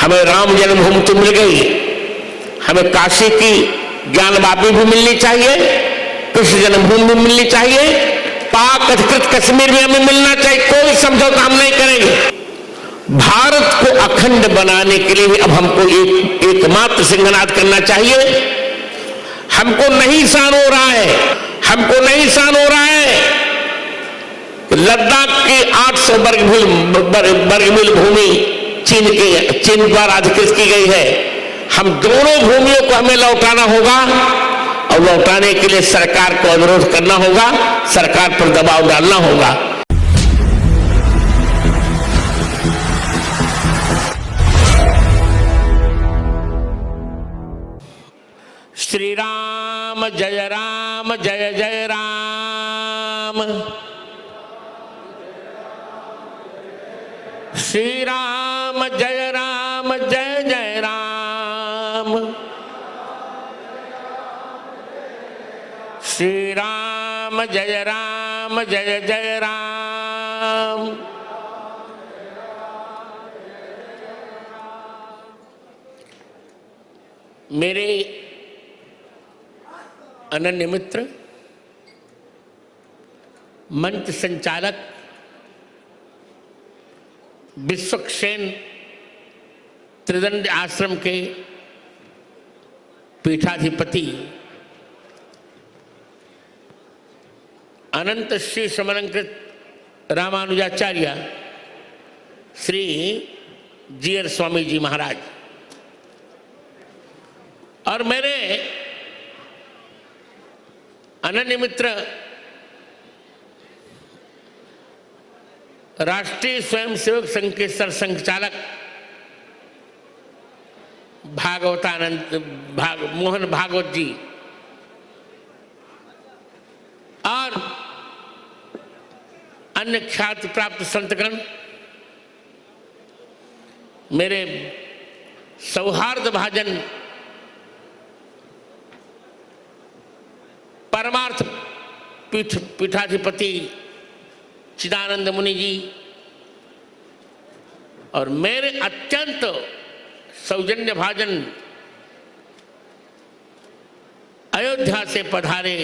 हमें राम जन्मभूमि तो मिल गई, हमें काशी की ज्ञानवापी भी मिलनी चाहिए, कृष्ण जन्मभूमि भी मिलनी चाहिए, पाक अधिकृत कश्मीर भी हमें मिलना चाहिए। कोई समझौता हम नहीं करेंगे। भारत को अखंड बनाने के लिए अब हमको एकमात्र सिंहनाद करना चाहिए। हमको नहीं सहन हो रहा है, हमको नहीं सहन हो रहा है। लद्दाख की 800 वर्ग मील भूमि चीन द्वारा अधिकृत की गई है। हम दोनों भूमियों को हमें लौटाना होगा और लौटाने के लिए सरकार को अनुरोध करना होगा, सरकार पर दबाव डालना होगा। श्री राम जय जय राम। श्री राम जय जय राम। श्री राम जय जय राम। मेरे अनन्य मित्र, मंच संचालक, विश्वक्सेन त्रिदंड आश्रम के पीठाधिपति अनंत श्री समलंकृत रामानुजाचार्य श्री जीयर स्वामी जी महाराज और मेरे अनन्य मित्र राष्ट्रीय स्वयंसेवक संघ के सरसंघचालक मोहन भागवत जी और अन्य ख्याति प्राप्त संतगण, मेरे सौहार्द भाजन परमार्थ पीठाधिपति चिदानंद मुनि जी और मेरे अत्यंत सौजन्य भाजन अयोध्या से पधारे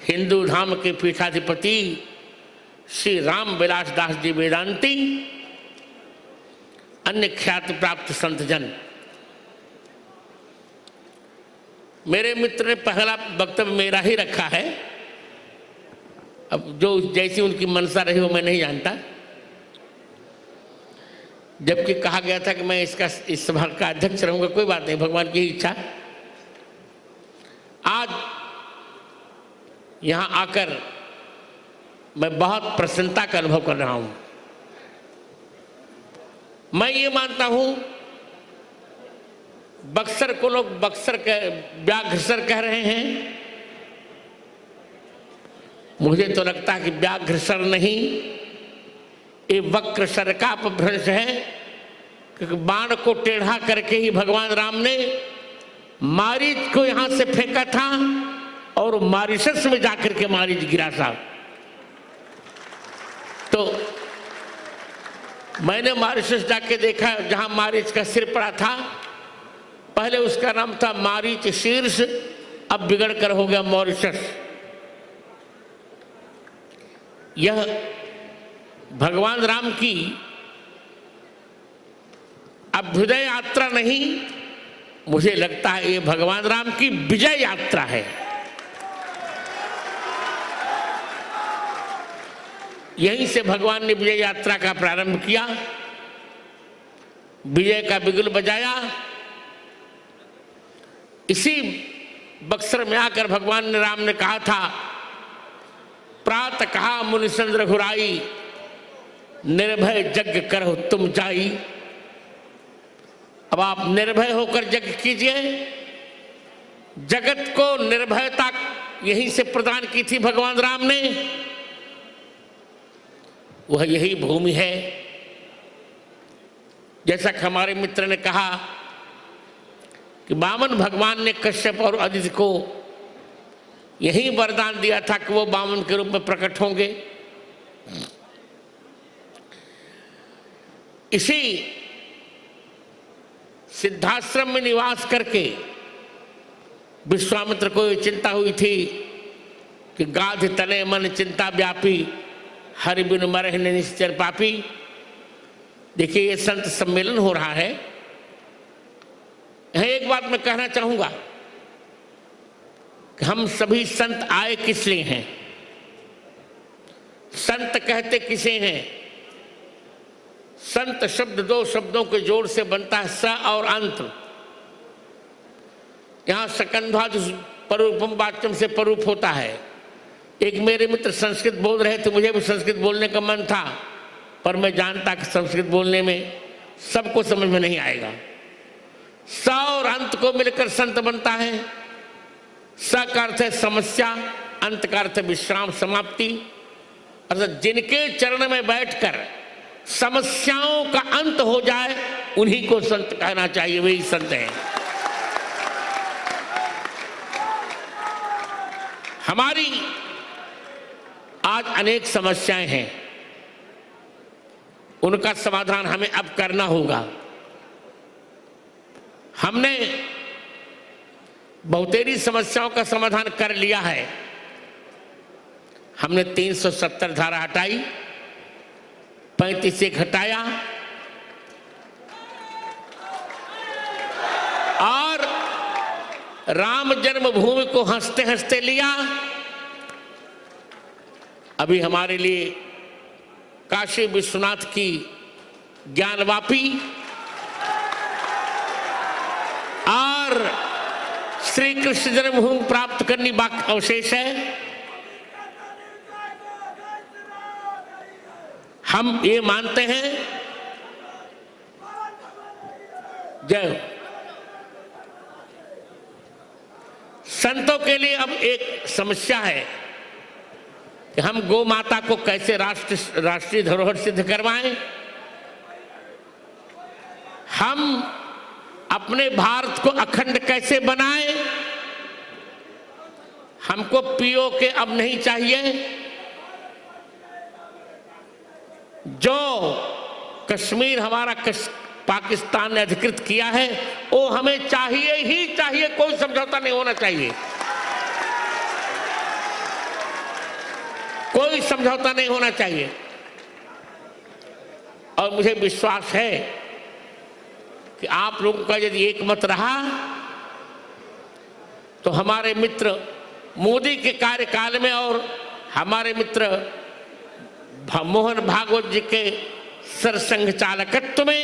हिंदू धाम के पीठाधिपति श्री राम विलास दास जी वेदांती, अन्य ख्याति प्राप्त संतजन। मेरे मित्र ने पहला वक्तव्य मेरा ही रखा है। अब जो जैसी उनकी मनसा रही वो मैं नहीं जानता, जबकि कहा गया था कि मैं इस सभा का अध्यक्ष रहूंगा। कोई बात नहीं, भगवान की इच्छा। आज यहां आकर मैं बहुत प्रसन्नता का अनुभव कर रहा हूं। मैं ये मानता हूं, बक्सर को लोग व्याघ्रसर कह रहे हैं। मुझे तो लगता है कि व्याघ्रसर नहीं, ये वक्रसर का अपभ्रंश है, क्योंकि बाण को टेढ़ा करके ही भगवान राम ने मारीच को यहां से फेंका था और मारिशस में जाकर के मारीच गिरा था। तो मैंने मारिशस जाके देखा, जहां मारीच का सिर पड़ा था। पहले उसका नाम था मारीच शीर्ष, अब बिगड़ कर हो गया मॉरिशस। यह भगवान राम की अभ्युदय यात्रा नहीं, मुझे लगता है ये भगवान राम की विजय यात्रा है। यहीं से भगवान ने विजय यात्रा का प्रारंभ किया, विजय का बिगुल बजाया। इसी बक्सर में आकर भगवान राम ने कहा था, प्रात कहा मुनिसन रघुराई, निर्भय यज्ञ करो तुम जाई। अब आप निर्भय होकर यज्ञ कीजिए। जगत को निर्भयता यहीं से प्रदान की थी भगवान राम ने। वह यही भूमि है। जैसा कि हमारे मित्र ने कहा कि वामन भगवान ने कश्यप और अदिति को यही वरदान दिया था कि वो वामन के रूप में प्रकट होंगे। इसी सिद्धाश्रम में निवास करके विश्वामित्र को ये चिंता हुई थी कि गाध तने मन चिंता व्यापी, हरि बिन मरहि निश्चर पापी। देखिए, ये संत सम्मेलन हो रहा है। यह एक बात मैं कहना चाहूंगा कि हम सभी संत आए किस लिए हैं? संत कहते किसे हैं? संत शब्द दो शब्दों के जोड़ से बनता है, स और अंत। यहां सकंध्वाद परूपम वाच्यम से परूप होता है। एक मेरे मित्र संस्कृत बोल रहे थे, मुझे भी संस्कृत बोलने का मन था, पर मैं जानता कि संस्कृत बोलने में सबको समझ में नहीं आएगा। स और अंत को मिलकर संत बनता है। स का अर्थ है समस्या, अंत का अर्थ है विश्राम, समाप्ति। अर्थात जिनके चरण में बैठकर समस्याओं का अंत हो जाए, उन्हीं को संत कहना चाहिए, वही संत हैं। हमारी आज अनेक समस्याएं हैं, उनका समाधान हमें अब करना होगा। हमने बहुतेरी समस्याओं का समाधान कर लिया है। हमने 370 धारा हटाई, 35 घटाया और राम जन्मभूमि को हंसते हंसते लिया। अभी हमारे लिए काशी विश्वनाथ की ज्ञानवापी और श्री कृष्ण जन्मभूमि प्राप्त करनी बाकी अवशेष है। हम ये मानते हैं, जय हो। संतों के लिए अब एक समस्या है कि हम गौ माता को कैसे राष्ट्रीय धरोहर सिद्ध करवाएं। हम अपने भारत को अखंड कैसे बनाएं। हमको पीओके अब नहीं चाहिए। जो कश्मीर हमारा पाकिस्तान ने अधिकृत किया है, वो हमें चाहिए ही चाहिए, कोई समझौता नहीं होना चाहिए, कोई समझौता नहीं होना चाहिए। और मुझे विश्वास है कि आप लोगों का यदि एक मत रहा तो हमारे मित्र मोदी के कार्यकाल में और हमारे मित्र मोहन भागवत जी के सरसंघ चालकत्व में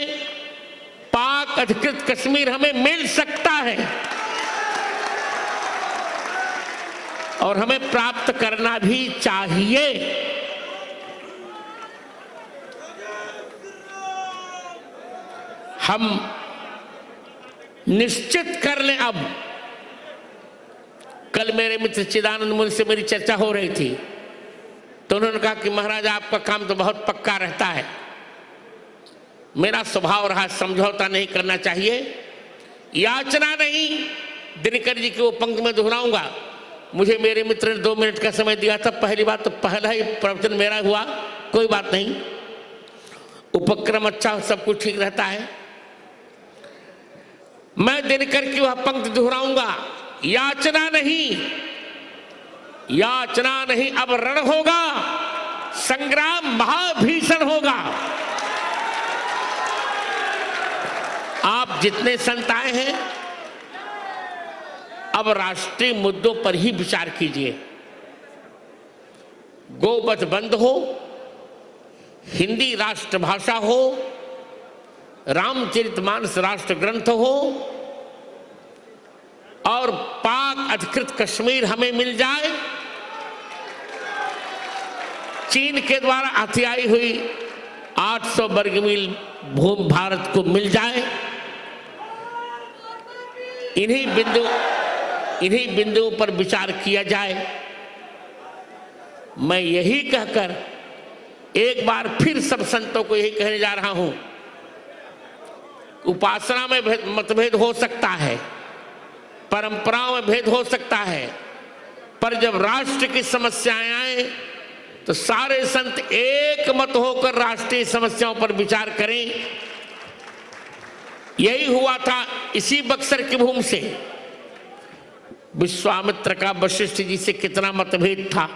पाक अधिकृत कश्मीर हमें मिल सकता है और हमें प्राप्त करना भी चाहिए। हम निश्चित कर लें। अब कल मेरे मित्र चिदानंद मुनि से मेरी चर्चा हो रही थी, तो उन्होंने कहा कि महाराज आपका काम तो बहुत पक्का रहता है। मेरा स्वभाव रहा समझौता नहीं करना चाहिए, याचना नहीं। दिनकर जी की वो पंक्ति में दोहराऊंगा। मुझे मेरे मित्र ने 2 मिनट का समय दिया था। पहली बात तो पहला ही प्रवचन मेरा हुआ, कोई बात नहीं, उपक्रम अच्छा, सब कुछ ठीक रहता है। मैं दिनकर की वह पंक्ति दोहराऊंगा, याचना नहीं, याचना नहीं, अब रण होगा, संग्राम महाभीषण होगा। आप जितने संत आए हैं, अब राष्ट्रीय मुद्दों पर ही विचार कीजिए। गोवध बंद हो, हिंदी राष्ट्रभाषा हो, रामचरितमानस राष्ट्र ग्रंथ हो और पाक अधिकृत कश्मीर हमें मिल जाए। चीन के द्वारा हथियाई हुई 800 वर्ग मील भूमि भारत को मिल जाए। इन्हीं बिंदुओं पर विचार किया जाए। मैं यही कहकर एक बार फिर सब संतों को यही कहने जा रहा हूं, उपासना में मतभेद हो सकता है, परंपराओं में भेद हो सकता है, पर जब राष्ट्र की समस्याएं आए तो सारे संत एक मत होकर राष्ट्रीय समस्याओं पर विचार करें। यही हुआ था इसी बक्सर की भूमि से। विश्वामित्र का वशिष्ठ जी से कितना मतभेद था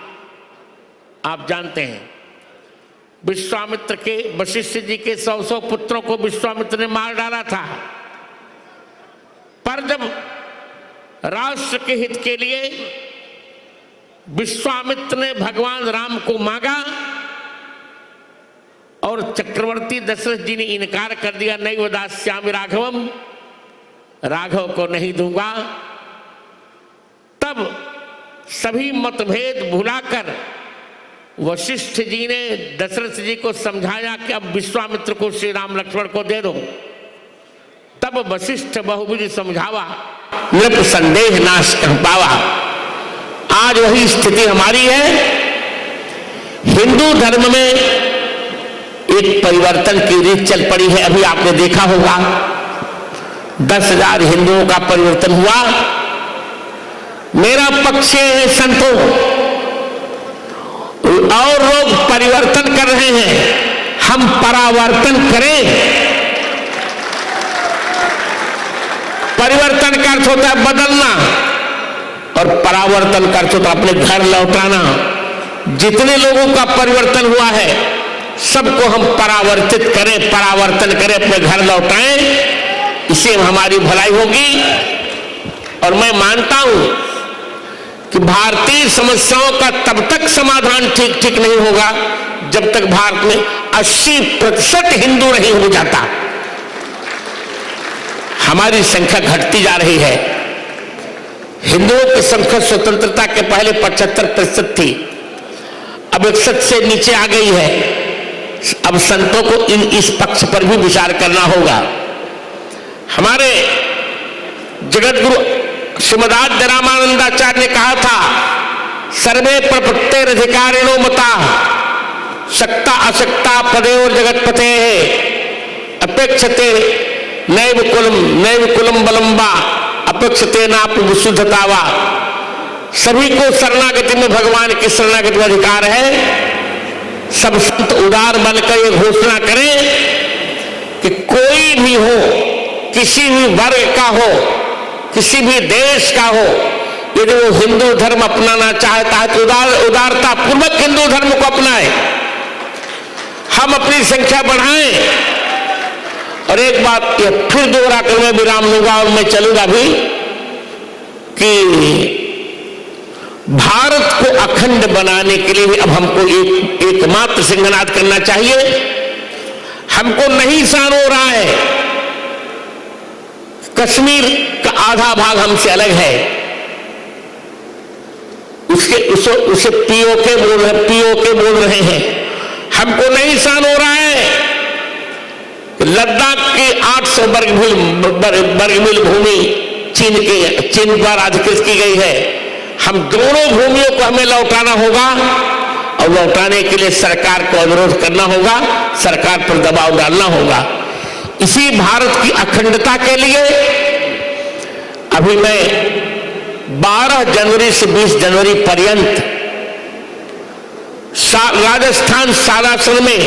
आप जानते हैं। विश्वामित्र के वशिष्ठ जी के 100 पुत्रों को विश्वामित्र ने मार डाला था, पर जब राष्ट्र के हित के लिए विश्वामित्र ने भगवान राम को मांगा और चक्रवर्ती दशरथ जी ने इनकार कर दिया, नैव दास्यामि राघवम, राघव को नहीं दूंगा, तब सभी मतभेद भुलाकर वशिष्ठ जी ने दशरथ जी को समझाया कि अब विश्वामित्र को श्री राम लक्ष्मण को दे दो। तब वशिष्ठ बहुविध समझावा, नृप संदेह नाश कह पावा। आज वही स्थिति हमारी है। हिंदू धर्म में एक परिवर्तन की रीत चल पड़ी है। अभी आपने देखा होगा 10,000 हिंदुओं का परिवर्तन हुआ। मेरा पक्ष है संतों, और लोग परिवर्तन कर रहे हैं, हम परावर्तन करें। परिवर्तन का अर्थ होता है बदलना और परावर्तन का अर्थ होता है अपने घर लौटाना। जितने लोगों का परिवर्तन हुआ है सबको हम परावर्तित करें, परावर्तन करें, अपने घर लौटाएं, इससे हमारी भलाई होगी। और मैं मानता हूं कि भारतीय समस्याओं का तब तक समाधान ठीक नहीं होगा जब तक भारत में 80% हिंदू नहीं हो जाता। हमारी संख्या घटती जा रही है। हिंदुओं की संख्या स्वतंत्रता के पहले 75% थी, अब 61 से नीचे आ गई है। अब संतों को इस पक्ष पर भी विचार करना होगा। हमारे जगत गुरु श्रीमदाद्य रामानंदाचार्य ने कहा था, सर्वे प्रपत्तेरधिकारिणो मता शक्ता अशक्ता पदेवर जगतपते अपेक्षते नैव कुलम बलम्बा अपेक्षते नाप विशुद्धतावा। सभी को शरणागति में भगवान की शरणागति में अधिकार है। सब संत उदार बनकर ये घोषणा करें कि कोई भी हो, किसी भी वर्ग का हो, किसी भी देश का हो, यदि वो हिंदू धर्म अपनाना चाहता है तो उदारता पूर्वक हिंदू धर्म को अपनाए। हम अपनी संख्या बढ़ाएं। और एक बात ये फिर दोहरा कर मैं विराम लूंगा और मैं चलूंगा भी कि भारत को अखंड बनाने के लिए अब हमको एकमात्र सिंहनाद करना चाहिए। हमको नहीं सहन हो रहा है, कश्मीर का आधा भाग हमसे अलग है, उसे पीओके बोल रहे हैं। हमको नहीं सहन हो रहा है लद्दाख की 800 वर्ग मील भूमि चीन पर अधिकृत की गई है। हम दोनों भूमियों को हमें लौटाना होगा और लौटाने के लिए सरकार को अनुरोध करना होगा, सरकार पर दबाव डालना होगा। इसी भारत की अखंडता के लिए अभी मैं 12 जनवरी से 20 जनवरी पर्यंत राजस्थान सालासर में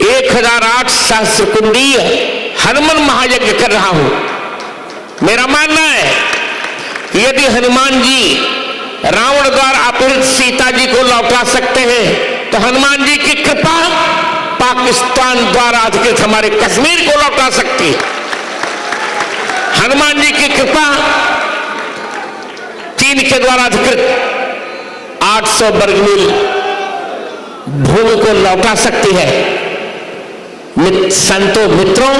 1008 सहस्रकुंडीय हनुमान महायज्ञ कर रहा हूं। मेरा मानना है कि यदि हनुमान जी रावण द्वारा अपहृत सीता जी को लौटा सकते हैं तो हनुमान जी की कृपा पाकिस्तान द्वारा अधिकृत हमारे कश्मीर को लौटा सकती है। हनुमान जी की कृपा चीन के द्वारा अधिकृत 800 वर्ग मील भूमि को लौटा सकती है। संतों मित्रों,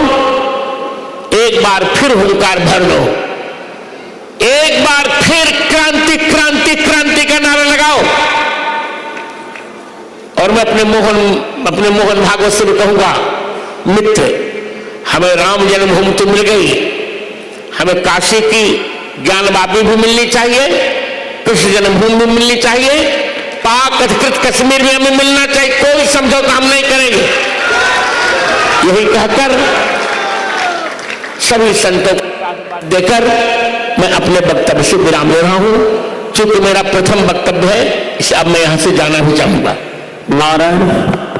एक बार फिर हुंकार भर लो, एक बार फिर क्रांति क्रांति क्रांति का नारा लगाओ। और मैं अपने मोहन भागवत से भी कहूंगा, मित्र हमें राम जन्मभूमि तो मिल गई, हमें काशी की ज्ञानवापी भी मिलनी चाहिए, कृष्ण जन्मभूमि भी मिलनी चाहिए, पाक अधिकृत कश्मीर भी हमें मिलना चाहिए। कोई समझौता हम नहीं करेंगे। यही कहकर सभी संतों को देकर मैं अपने वक्तव्य से विराम ले रहा हूं। चूंकि मेरा प्रथम वक्तव्य है, इसे अब मैं यहां से जाना भी चाहूंगा। नारायण।